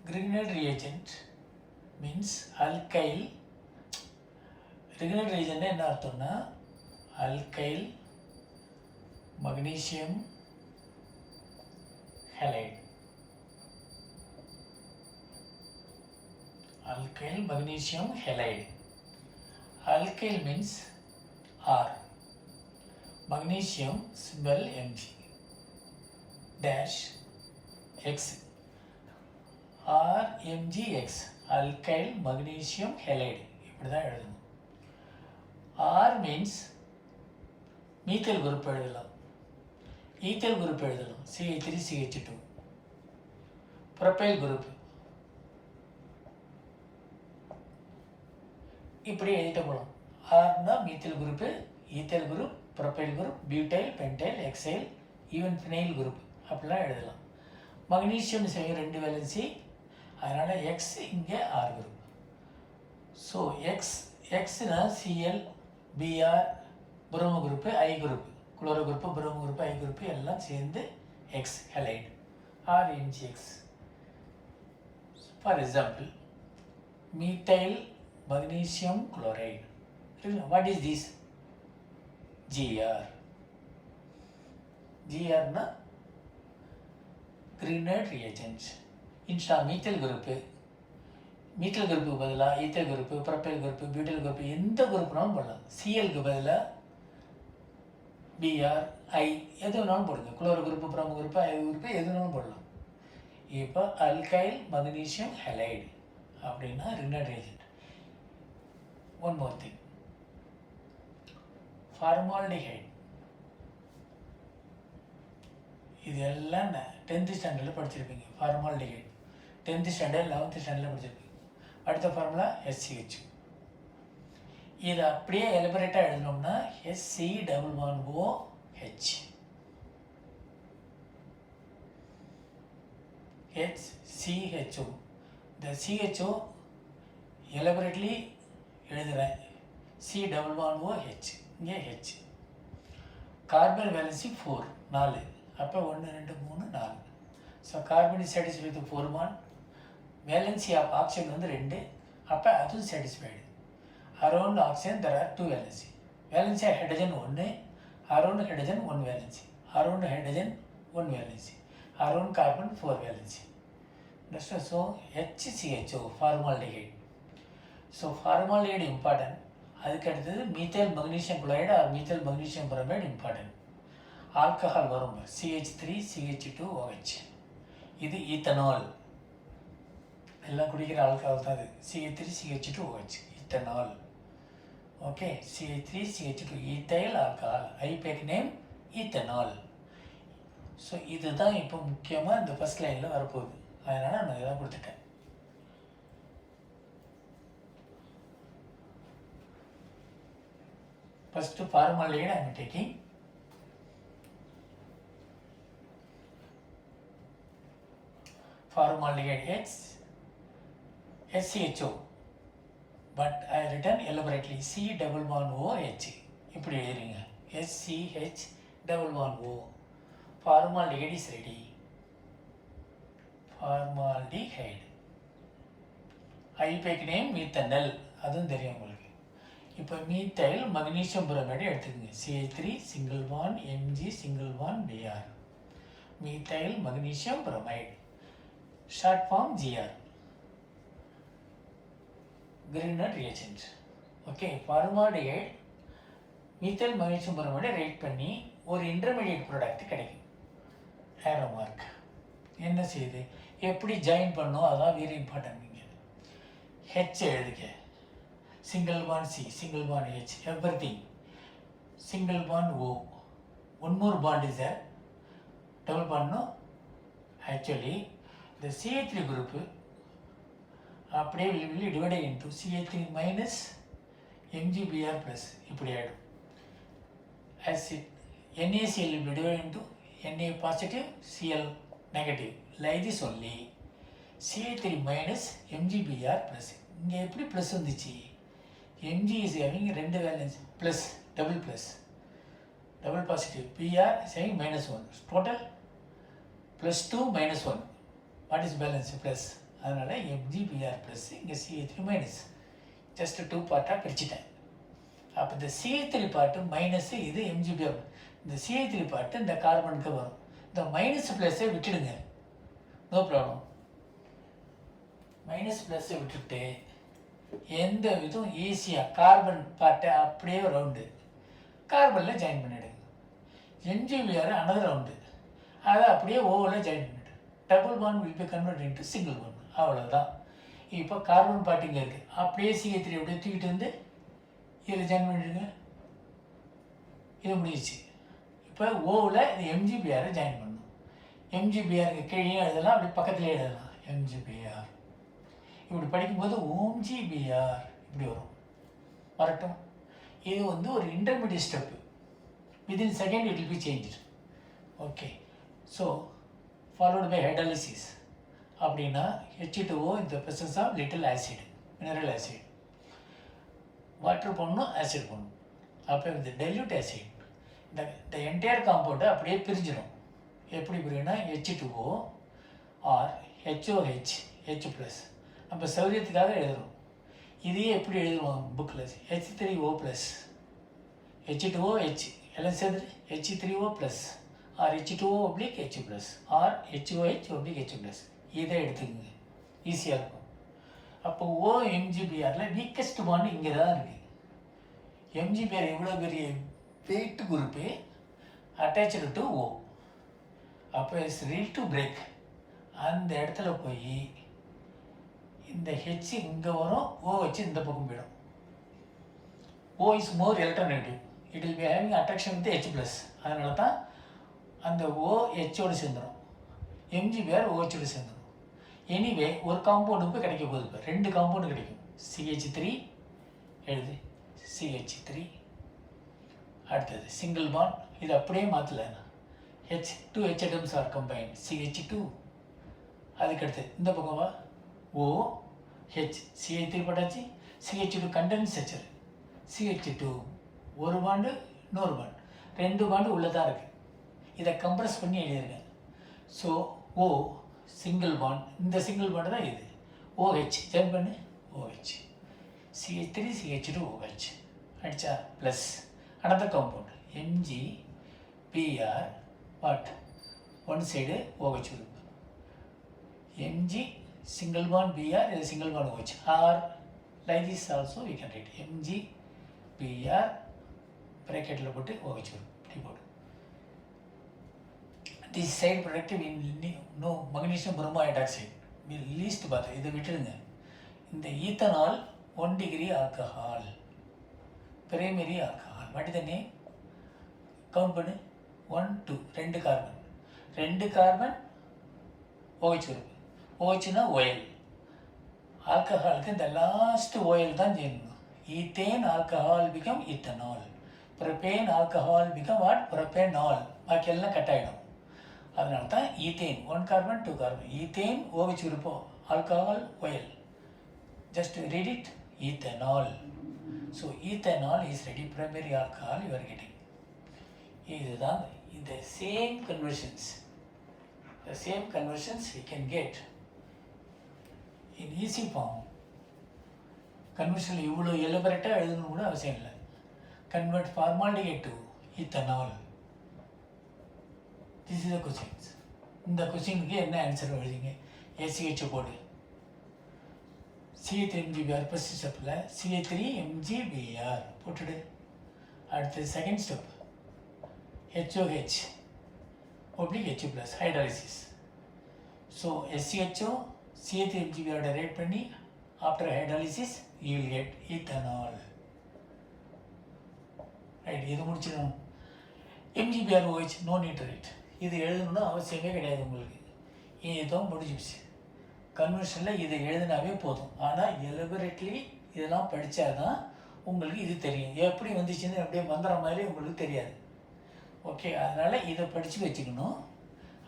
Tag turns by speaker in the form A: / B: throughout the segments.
A: Grignard reagent means alkyl. Grignard reagent என்ன அர்த்தம்னா alkyl magnesium halide. Alkyl magnesium halide. Alkyl means R. Magnesium symbol Mg. Dash X. RMgX. Alkyl magnesium halide. இப்படி தான் எழுதணும். R means methyl group எழுதலாம், ஈத்தல் group எழுதலாம், CH3CH2. Profile group இப்படி எழுதிட்டு போகலாம். ஆர்னா methyl group, ethyl group, propyl group, butyl, pentyl, hexyl, even phenyl group அப்படிலாம் எழுதலாம். மக்னீசியம் செய்ய 2 வேலன்சி, அதனால் எக்ஸ் இங்கே ஆர் குரூப். ஸோ எக்ஸ்னா C L, B R, bromo group, I group, chloro group, bromo group, I group எல்லாம் சேர்ந்து X halide RMgX. For example methyl magnesium chloride. What is this? Gr. Gr na Grignard reagents. Insta methyl group, methyl group பதிலா ethyl group, propyl group, butyl group எந்த குரூப்னாலும் போடலாம். Cl க்கு பதிலா Br, I எது வேணாலும் போடுங்க. குளோரோ குரூப், புரோமோ குரூப், ஐ group எது வேணாலும் போடலாம். இப்போ alkyl magnesium halide அப்படின்னா Grignard reagent. One more thing, formaldehyde. இதெல்லாம் 10th ஸ்டாண்டர்டில் படிச்சிருப்பீங்க. ஃபார்மால்டிஹைட் 10th ஸ்டாண்டர்ட் 11th ஸ்டாண்டர்டில் படிச்சிருப்பீங்க. அடுத்த ஃபார்முலா SCH. இதை அப்படியே எலிபரேட்டாக எழுதணும்னா SC11OH. HCHO. இந்த CHO எலிபரேட்லி எழுதுகிறேன். C11OH. இங்கே H. கார்பன் வேலன்சி 4 அப்போ 1 2 3 4. So carbon is satisfied with 4 bond. Valency of oxygen வந்து 2, அப்போ அதுவும் satisfied. Around oxygen there are 2 valency. Valency of hydrogen 1, around hydrogen 1 valency, around hydrogen 1 valency, around carbon 4 valency. So HCHO formaldehyde. So formaldehyde important. அதுக்கு அடுத்தது methyl magnesium chloride or methyl magnesium bromide important. Alcohol வரும் CH3CH2OH. இது ethanol. எல்லாம் குடிக்கிற alcohol தான் அது. CH3CH2OH ethanol. Okay, CH3CH2 ethyl alcohol. IUPAC name ethanol. So இதுதான் இப்போ முக்கியமாக இந்த ஃபர்ஸ்ட் லைனில் வரப்போகுது. அதனால் நான் இதெல்லாம் கொடுத்துட்டேன். First formaldehyde I am taking. Formaldehyde SCHO, but I written elaborately C11OH. இப்படி எழுதுறீங்க SCH11O. Formaldehyde is ready. Formaldehyde. IUPAC name methanal, அதுவும் தெரியும் உங்களுக்கு. இப்போ மீத்தைல் மக்னீசியம் புரோமைடு எடுத்துக்கோங்க. CH3 single bond Mg single bond Br. Methyl magnesium bromide, short form Gr. Grignard reagent. Okay, formaldehyde methyl magnesium bromide write பண்ணி ஒரு intermediate product கிடைக்கும். Arrow mark என்ன செய்யுது, எப்படி ஜாயின் பண்ணணும், அதான் வெரி இம்பார்ட்டன்ட். நீங்கள் ஹெச் எழுதுக்க, single bond C, single bond H, everything. Single bond O. One more bond is there. Double bond no. Actually, the CH3 group அப்படியே will be divided into CH3 minus MgBr plus. இப்படி ஆகிடும். As it NaCl will be divided into Na positive, Cl negative. Like this only. CH3 minus MgBr plus. இங்கே எப்படி plus வந்துச்சு? Mg is having 2 valence plus, double positive. Br is having -1. Total +2 -1. What is balance plus. அதனால் MgBr plus இங்கே CH3 minus. Just 2 பார்ட்டாக பிரிச்சுட்டேன். அப்போ இந்த CH3 part minus, இது MgBr. இந்த CH3 பார்ட்டு இந்த கார்பனுக்கு வரும். இந்த மைனஸ் ப்ளஸ்ஸை விட்டுடுங்க, நோ ப்ராப்ளம். மைனஸ் ப்ளஸ்ஸை விட்டுட்டு எந்த விதம் ஈஸியாக கார்பன் பார்ட்டை அப்படியே ரவுண்டு கார்பனில் ஜாயின் பண்ணிவிடுங்க. MgBr அனதர் ரவுண்டு, அதை அப்படியே ஓவில் ஜாயின் பண்ணிவிடு. Double bond will be convert into single bond. அவ்வளோதான். இப்போ கார்பன் பார்ட்டிங்க இருக்குது, அப்படியே CH3 அப்படியே தூக்கிட்டு வந்து இதில் ஜாயின் பண்ணிவிடுங்க. இது முடிஞ்சிச்சு. இப்போ ஓவில் இது MgBr ஜாயின் பண்ணணும். MgBr கீழே எழுதலாம், அப்படி பக்கத்துலேயே எழுதலாம். MgBr இப்படி படிக்கும்போது OMgBr இப்படி வரும். வரட்டும். இது வந்து ஒரு intermediate step. Within second it will be change. Okay. So followed by hydrolysis. அப்படின்னா H2O இந்த presence of little acid, mineral acid. Water போடணும், ஆசிட் போடணும். அப்போ இந்த டைல்யூட் ஆசிட் இந்த என்டையர் காம்பவுண்டை அப்படியே பிரிஞ்சிடும். எப்படி பிரியும்னா H2O ஆர் HOH, H+. நம்ம சௌரியத்துக்காக எழுதுகிறோம். இதையே எப்படி எழுதுவோம் புக்கில்? H3O+, H2OH எல்லாம் சேர்ந்து H3O+, R H2O/H+, R HOH/H+. இதை எடுத்துக்கோங்க, ஈஸியாக இருக்கும். அப்போ OMgBrல வீக்கஸ்ட் பாண்ட் இங்கே தான் இருக்குது. MgBr எவ்வளோ பெரிய weight group attach to O. அப்போ இட்ஸ் ரெடி டு பிரேக். அந்த இடத்துல போய் இந்த H இங்கே வரும், OH இந்த பக்கம் போயிடும். O is more electronegative. It will be having attraction with H+. அதனால தான் அந்த OHோடு சேர்ந்துடும், MgBr OHோடு சேர்ந்துடும். எனிவே ஒரு காம்பவுண்டுக்கு கிடைக்க போகுது. இப்போ 2 காம்பவுண்டு கிடைக்கும். CH3 எழுது, CH3. அடுத்தது சிங்கிள் பாண்ட். இது அப்படியே மாற்றல, H2 H atoms are combined, CH2. அதுக்கடுத்து இந்த பக்கமா OH, CH3 போட்டாச்சு. CH2 கண்டென்ஸ் ஸ்ட்ரக்சர், CH2 ஒரு பாண்டு, இன்னொரு பாண்டு, 2 பாண்டு உள்ளே தான் இருக்குது. இதை கம்ப்ரஸ் பண்ணி எழுதியிருக்கேன். ஸோ O சிங்கிள் பாண்ட், இந்த சிங்கிள் பாண்டு தான் இது. OH ஜாயின் பண்ணு, OH, CH3 CH2 OH அடிச்சா plus another compound MgBr. What? One side OH group. Mg single bond Br is a single bond OH, or like this also we can write MgBr bracket la put OH group. This side product we no magnesium bromide hydroxide we least பார்த்தோம். இதை விட்டுருங்க. இந்த ethanol 1 degree alcohol, primary alcohol. What is the name? Count பண்ணு. 1 2 2 carbon, 2 carbon OH group. OHனா oil. ஆல்கஹாலுக்கு இந்த last oil தான் செய்யணும். Ethane alcohol become ethanol. Propane alcohol become what? Propanol. பாக்கி எல்லாம் கட் ஆகிடும். அதனால தான் ethane 1 carbon 2 carbon. Ethane OH இருப்போம், alcohol oil. Just read it, ethanol. So ethanol is ready primary alcohol you are getting. இதுதான் இந்த same conversions. The same conversions we can get in easy form. Conversion இவ்வளோ எலபரேட்டாக எழுதணும் கூட அவசியம் இல்லை. Convert formaldehyde to ethanol. This is the questions. இந்த கொஸ்டினுக்கு என்ன ஆன்சர் எழுதிங்க? ACH போடு. CH3MgBr ஃபர்ஸ்ட் ஸ்டெப்பில் CH3MgBr போட்டுடு. அடுத்து second step HOH oblique H+ hydrolysis. So SCHO CH3MgBr right பண்ணி after hydrolysis you will get ethanol. Right, இது முடிச்சிடணும். MgBr OH no need to write. இது எழுதணும்னு அவசியமே கிடையாது உங்களுக்கு. இதுதான் முடிஞ்சிடுச்சு. கன்வர்ஷனில் இதை எழுதினாவே போதும். ஆனால் எலபரேட்லி இதெல்லாம் படித்தா தான் உங்களுக்கு இது தெரியும். எப்படி வந்துச்சுன்னு அப்படியே மந்திர மாதிரி உங்களுக்கு தெரியாது. ஓகே, அதனால் இதை படித்து வச்சுக்கணும்.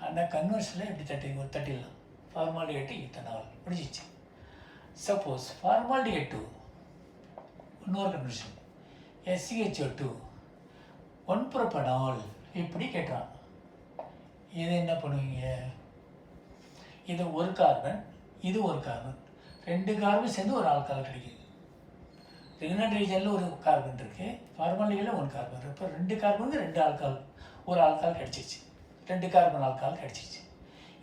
A: ஆனால் கன்வர்ஷனில் எப்படி தட்டிடலாம். ஃபார்மால்டிஹைட் ஈத்தனால் முடிஞ்சிச்சு. சப்போஸ் ஃபார்மால்டிஹைட் இன்னொரு கன்வர்ஷன் SCHO2 1 ப்ரோபனால் இப்படி கேட்டான். இது என்ன பண்ணுவீங்க? இது ஒரு கார்பன், இது ஒரு கார்பன், 2 கார்பன் சேர்ந்து ஒரு ஆல்கஹால் கிடைக்குது. ரிக்னன்ட் ரீஜனில் ஒரு கார்பன் இருக்குது, ஃபார்மாலிட்டியில் 1 கார்பன். இப்போ 2 கார்பனுக்கு 2 ஆல்கஹால், ஒரு ஆல்கஹால் கிடச்சிச்சு, 2 கார்பன் ஆல்கஹால் கிடச்சிச்சு.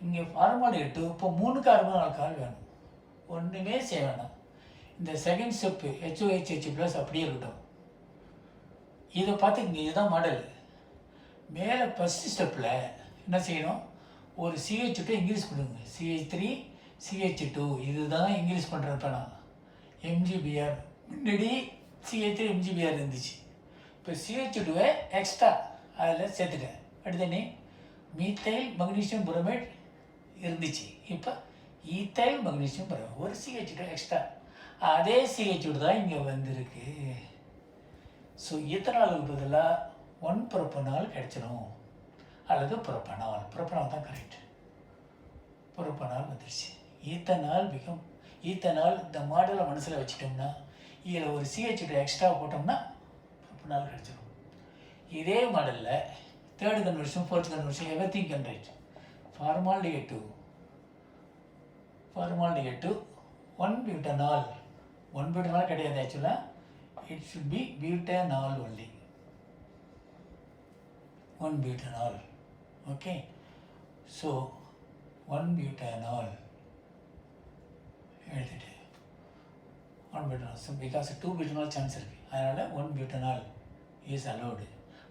A: இங்கே ஃபார்மாலிட்டி இப்போ 3 கார்பன் ஆல்கஹால் வேணும். ஒன்றுமே செய்ய வேணாம். இந்த செகண்ட் ஸ்டெப்பு HOHH+ அப்படியே இருக்கட்டும். இதை பார்த்து இங்கே இதுதான் மாடல். மேலே ஃபஸ்ட்டு ஸ்டெப்பில் என்ன செய்யணும், ஒரு CH2 இன்க்ரீஸ் பண்ணுங்க. CH3 CH2 இதுதான் இன்க்ரீஸ் பண்ணுறப்ப நான் MgBr முன்னாடி CH3 MgBr இருந்துச்சு. இப்போ CH2வை எக்ஸ்ட்ரா அதில் சேர்த்துட்டேன். அடுத்தனே மீத்தைல் மக்னீசியம் புரோமைட் இருந்துச்சு, இப்போ ஈத்தைல் மக்னீசியம் புரோமைட், ஒரு CH2 எக்ஸ்ட்ரா. அதே CH2 தான் இங்கே வந்திருக்கு. ஸோ ஈத்தனாலுக்கு பதிலாக 1 புரோப்பனால் கிடைச்சிடும், அல்லது புரோப்பனால் தான் கரெக்ட். புரோப்பனால் வந்துருச்சு. ஈத்தனால் இந்த மாடலை மனசில் வச்சுட்டோம்னா, இதில் ஒரு CH2 எக்ஸ்ட்ரா போட்டோம்னா புரோப்பனால் கிடைச்சிடும். இதே மாடலில் third conversion, fourth conversion, everything can write. Formaldehyde 1 butanol, 1 butanol கிடையாது ஆக்சுவலாக, it should be butanol only, 1 butanol. Okay, so 1 butanol எழுதிட்டு 1 butanol, so because 2 butanol chance இருக்குது, அதனால் 1 butanol is allowed.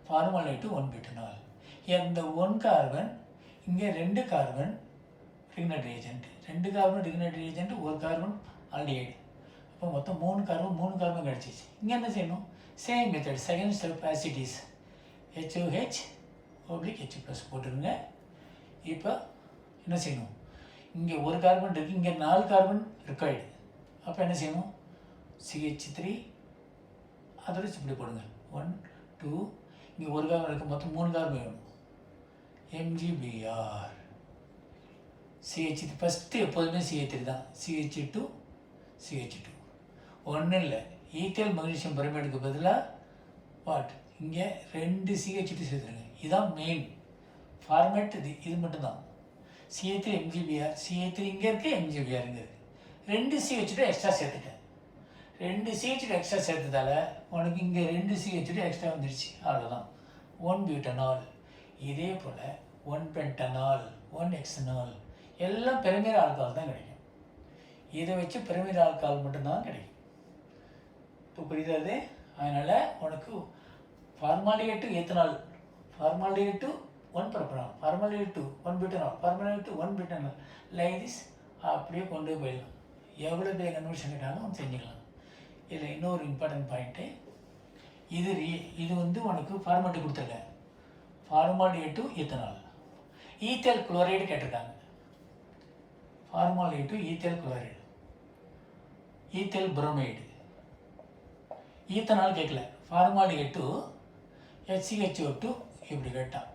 A: Formaldehyde 1 butanol. இந்த 1 கார்பன் இங்கே 2 carbon Grignard reagent, 2 carbon Grignard reagent, 1 carbon aldehyde. இப்போ மொத்தம் 3 carbon கிடச்சிச்சு. இங்கே என்ன செய்யணும், சேம் மெத்தட், செகண்ட் ஸ்டெப் ஆசிட்டிஸ் HOH/H+ போட்டுருங்க. இப்போ என்ன செய்யணும், இங்கே 1 கார்பன் இருக்குது, இங்கே 4 கார்பன் ரிக்வயர்டு. அப்போ என்ன செய்யணும், CH3 அதோட இப்படி போடுங்க, 1 2, இங்கே 1 கார்பன் இருக்குது, மொத்தம் 3 கார்பன் வேணும். MgBr CH3 ஃபஸ்ட்டு எப்போதுமே CH3 தான், CH2 ஒன்றும் இல்லை. ஈத்தேல் மக்னீசியம் புரோமைடுக்கு பதிலாக வாட், இங்கே 2 CH2 சேர்த்துருங்க. இதுதான் மெயின் ஃபார்மேட். இது மட்டும்தான். CH3 MgBr, CH3 இங்கே இருக்குது, MgBr இங்கே இருக்குது. 2 CH2 எக்ஸ்ட்ரா சேர்த்துட்டேன். 2 CH2 எக்ஸ்ட்ரா சேர்த்ததால் உனக்கு இங்கே 2 CH2 எக்ஸ்ட்ரா வந்துடுச்சு, அவ்வளோதான். 1 பியூட்டனால். இதே போல் 1 பென்டனால், 1 ஹெக்ஸனால் எல்லாம் பெருமீர ஆல்கஹால் தான் கிடைக்கும். இதை வச்சு பெருமீர ஆல்கஹால் மட்டும்தான் கிடைக்கும். இப்போ புரியுது? அதனால் உனக்கு formaldehyde ethanol, formaldehyde 1 propanol, formaldehyde 1 butanol, formaldehyde 1 butanol, like this அப்படியே கொண்டு போயிடலாம். எவ்வளோ பேர் கன்வர்ஷன் கேட்டாலும் செஞ்சுக்கலாம். இதில் இன்னொரு இம்பார்ட்டன்ட் பாயிண்ட்டு, இது உனக்கு ஃபார்மாலிட்டி கொடுத்துருக்கேன். ஃபார்மாலிட்டி எத்தனால், ஈத்தேல் குளோரைடு கேட்டிருக்காங்க. Formaldehyde ethyl chloride, ethyl bromide, ethanol கேட்கல. ஃபார்மாலிட்டி HCHO2 இப்படி கேட்டான்.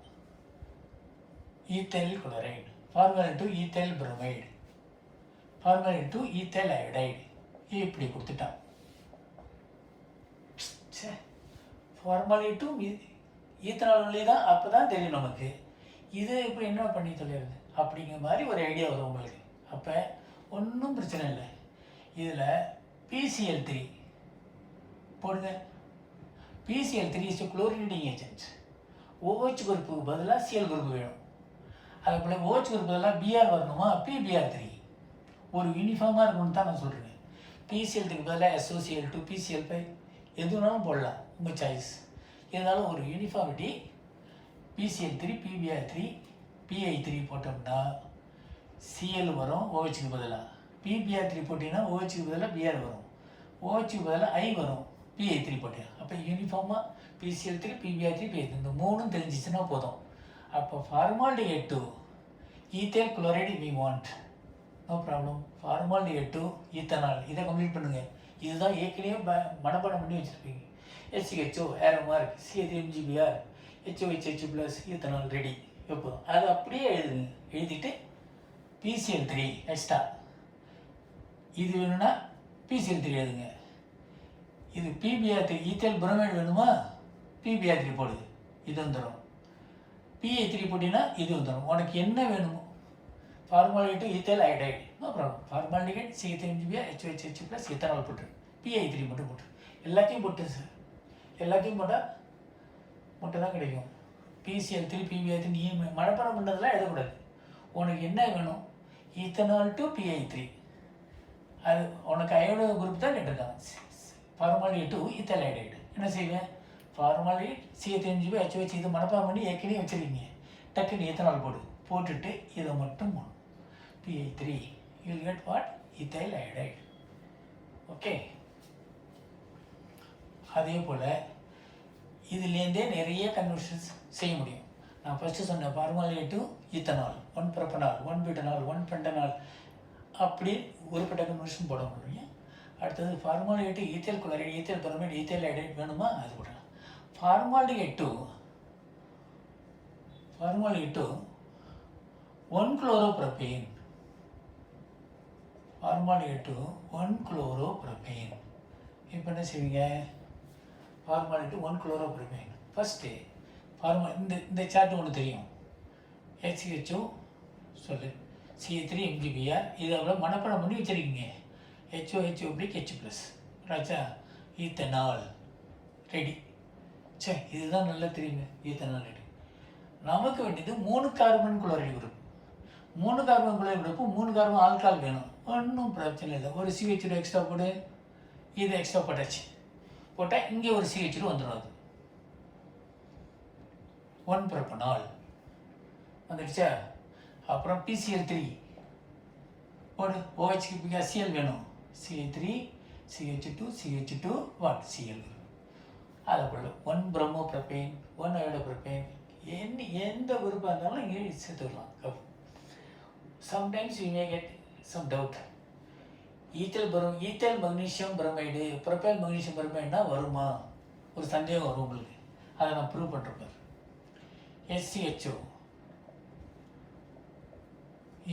A: Ethyl chloride, formaldehyde ethyl bromide, formaldehyde ethyl iodide இப்படி கொடுத்துட்டான். சரி, ஃபார்மாலிட்டி ஈத்தனால் ஒன்லி தான். அப்போ தான் தெரியும் நமக்கு இது இப்படி என்ன பண்ணி சொல்லிடுது அப்படிங்கிற மாதிரி ஒரு ஐடியா வரும் உங்களுக்கு. அப்போ ஒன்றும் பிரச்சனை இல்லை. இதில் PCl3 போடுங்க. PCl3 is குளோரினேட்டிங் agent. OH குரூப்புக்கு பதிலாக Cl குரூப் வேணும். அது போல் OH குரூப் பதிலாக Br வரணுமா, PBr3 ஒரு யூனிஃபார்மாக இருக்கணும்னு தான் நான் சொல்கிறேன். PCl3க்கு பதிலாக SOCl2, PCl5 எது வேணாலும் போடலாம், உங்கள் சாய்ஸ். இருந்தாலும் ஒரு யூனிஃபார்மிட்டி PCl3, PBr3, PI3 போட்டோம்னா Cl வரும் OHக்கு பதிலாக. PBr3 போட்டிங்கன்னா OHக்கு பதிலாக Br வரும், OHக்கு பதிலாக I வரும் PI3 போட்டேன். அப்போ யூனிஃபார்மாக PCl3, PBr3, PI3 இந்த 3 தெரிஞ்சிச்சுன்னா போதும். அப்போ formaldehyde ethyl chloride we want, no problem. Formaldehyde ethanol இதை கம்ப்ளீட் பண்ணுங்கள். இதுதான் ஏற்கனவே மனப்பாடம் பண்ணி வச்சுருப்பீங்க. HCHO arrow mark, CH3 MgBr, HOHH+ ethanol ready. எப்போதும் அதை அப்படியே எழுதுங்க. எழுதிட்டு PCl3 எக்ஸ்ட்ரா, இது வேணும்னா PCl3 எழுதுங்க. இது PBr3 ஈத்தேல் புரோமைடு வேணுமா, PBr3 போடுது, இது வந்துடும். PI3 போட்டிங்கன்னா இது வந்துடும். உனக்கு என்ன வேணுமோ formaldehyde ethyl iodide, no problem. ஃபார்மாலிட்டிகேட் CH3MgBr HOHH ப்ளஸ் இத்தனால் போட்டு PI3 மட்டும் போட்டு எல்லாத்தையும் போட்டு சார். எல்லாத்தையும் போட்டால் மட்டும் தான் கிடைக்கும். PCl3 PBr3 நீ மனப்பாடம் பண்ணதெல்லாம் எழுதக்கூடாது. உனக்கு என்ன வேணும்? Ethanol to PI3. அது உனக்கு அயோட குரூப் தான் கேட்டிருக்காங்க. ஃபார்மாலிட்டி டு ஈத்தல் ஐடைடு என்ன செய்வேன்? ஃபார்மாலிட்டி CH3MgB HOH இது மனப்பாடம் பண்ணி ஏற்கனவே வச்சுருக்கீங்க. டக்குன்னு ஈத்தனால் போட்டுட்டு இதை மட்டும் போடணும். PI3 you will get what? ethyl iodide. Okay. அதே போல் இதுலேருந்தே நிறைய கன்வர்ஷன்ஸ் செய்ய முடியும். நான் ஃபஸ்ட்டு சொன்ன formality to ethanol, 1 propanol, 1 butanol, 1 பெண்டனால், அப்படி ஒருபட்ட கன்வர்ஷன் போட முடியும். அடுத்தது ஃபார்மாலிட்டி டு ஈத்தல் குளோரைடு, ஈத்தல் பெரோமைடு, ஈத்தல் ஐடைடு வேணுமா? அது போடலாம். Formality to 1 chloropropane. Formality to 1 chloropropane. இப்போ என்ன செய்வீங்க? Formality 1 chloropropane. ஃபஸ்ட்டு இந்த சார்ட் ஒன்று தெரியும். HCHO சொல்லு CH3MgBr இதை அவ்வளோ மனப்பாடம் பண்ணி வச்சுருக்கீங்க. HOH+H+, ராச்சா ethanol ready. சரி, இதுதான் நல்லா தெரியுங்க. Ethanol ready. நமக்கு வேண்டியது 3 carbon chloride group. 3 carbon chloride group 3 carbon alcohol வேணும். ஒன்றும் பிரச்சனை இல்லை. ஒரு CH2 எக்ஸ்ட்ரா போடு, இது எக்ஸ்ட்ரா போட்டாச்சு. போட்டால் இங்கே ஒரு CH2 வந்துடும். அது 1 ப்ரோபனால் வந்துடுச்சா? அப்புறம் PCl3 போடு. OH Cl வேணும். CH3 CH2 CH2 what Cl. அதை போல் 1 bromopropane, 1 iodopropane, எந்த குரூப்பாக இருந்தாலும் இங்கே சேர்த்துக்கலாம். Sometimes you may get some doubt. Ethyl magnesium bromide, propyl magnesium பிரமைடுனா வருமா? ஒரு சந்தேகம் வரும் உங்களுக்கு. அதை நான் ப்ரூவ் பண்ணுறேன். SCHO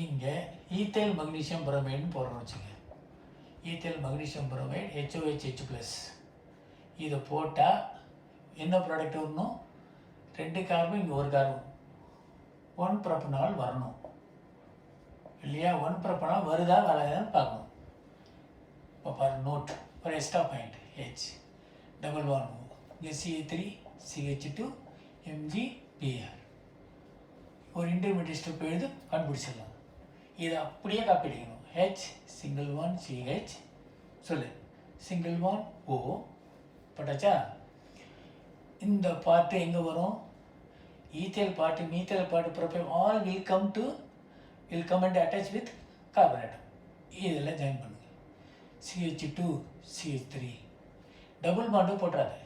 A: இங்கே ஈத்தல் மக்னீஷியம் பிரமைடுன்னு போடுறோம் வச்சுங்க. ஈத்தல் மக்னீஷியம் பிரமைடு HOHH+. இதை போட்டால் என்ன ப்ராடக்ட் வரணும்? 2 கார்பன், இங்கே 1 கார்பன், 1 ப்ரோபனால் வரணும் இல்லையா? 1 ப்ரோபனால் வருதா வராதான்னு பார்க்கணும். இப்போ பாரு, நோட் ஒரு extra point H double bond இங்கே CH3 CH2 MgBr. ஒரு இன்டர்மீடியட் ஸ்டெப் எழுது கண்டுபிடிச்சிடலாம். இதை அப்படியே காப்பி அடிக்கணும். H சிங்கிள் ஒன் CH சொல்லு சிங்கிள் ஒன் O போட்டாச்சா? இந்த பார்ட்டு எங்கே வரும்? Ethyl part, methyl part, propyl all will come and attach with carbon atom. இதெல்லாம் ஜாயின் பண்ணுங்க. CH2 CH3 டபுள் பாண்டும் போட்டுறாது.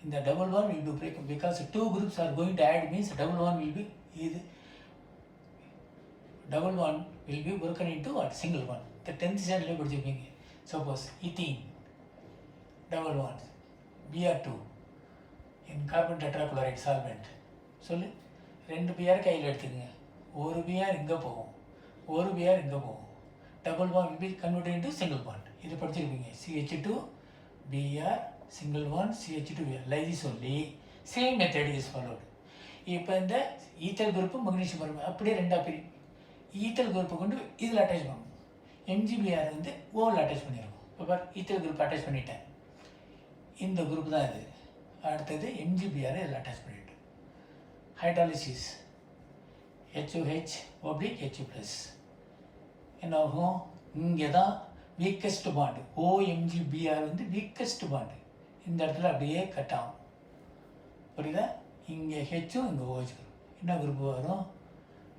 A: இந்த double bond will be break because 2 groups are going to add means double bond will be இது double bond will be broken into what? Single bond. The 10th standard படிச்சிருப்பீங்க. Suppose ethene double bond Br2 in carbon tetrachloride solvent சொல்லு 2 Br கையில் எடுத்துக்கங்க. ஒரு Br இங்கே போகும், ஒரு Br இங்கே போகும். Double bond will be converted into single bond. இது படிச்சிருப்பீங்க. CH2 Br single bond CH2 Br like this only. Same method is followed. இப்போ இந்த ஈத்தல் குரூப்பு மக்னீஷியம் குரூப் அப்படியே 2 பிரியும். ஈத்தல் குரூப்பை கொண்டு இதில் அட்டாச் பண்ணணும். MgBr வந்து ஓவில் அட்டாச் பண்ணிடுவோம். இப்போ பார், ஈத்தல் குரூப் அட்டாச் பண்ணிட்டேன். இந்த குரூப் தான் இது. அடுத்தது MgBr இதில் அட்டாச் பண்ணிட்டேன். Hydrolysis HOH/H+. என்ன ஆகும்? இங்கே தான் வீக்கஸ்ட் பாண்டு. OMgBr வந்து வீக்கஸ்ட் பாண்டு. இந்த இடத்துல அப்படியே கட் ஆகும். புரியுதா? இங்கே ஹெச்சும் இங்கே OH. என்ன குரூப் வரும்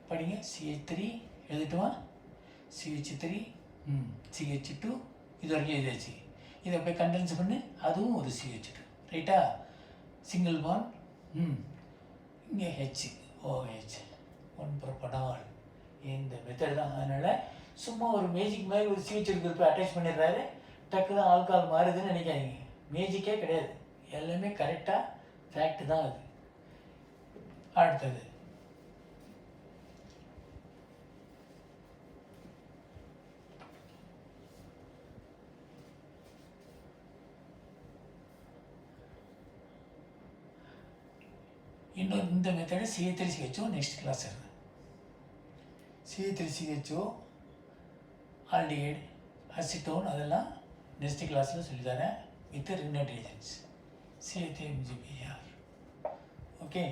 A: படிங்க? CH3 எழுதிட்டுமா? CH3 CH2 இது வரைக்கும் எழுதாச்சு. இதை போய் கண்டென்ஸ் பண்ணி அதுவும் ஒரு CH2 ரைட்டா? சிங்கிள் பாண்ட் இங்கே HOH 1 ப்ரோபனால். இந்த மெத்தட் தான். அதனால் சும்மா ஒரு மேஜிக் மாதிரி ஒரு CH குரூப்பை அட்டாச் பண்ணிடுறாரு, டக்கு தான் ஆல்கால் மாறுதுன்னு நினைக்காதீங்க. மேஜிக்கே கிடையாது, எல்லாமே கரெக்டாக ஃபேக்ட் தான் அது. அடுத்தது இன்னும் இந்த மெத்தடு CH3CHO நெக்ஸ்ட் கிளாஸ் இருக்குது. CH3CHO ஆல்டிஹைடு அசிட்டோன் அதெல்லாம் நெக்ஸ்ட் கிளாஸில் சொல்லித்தரேன் வித் ரிங் நைட்ரேஜன்ஸ் CH3MgPr. ஓகே.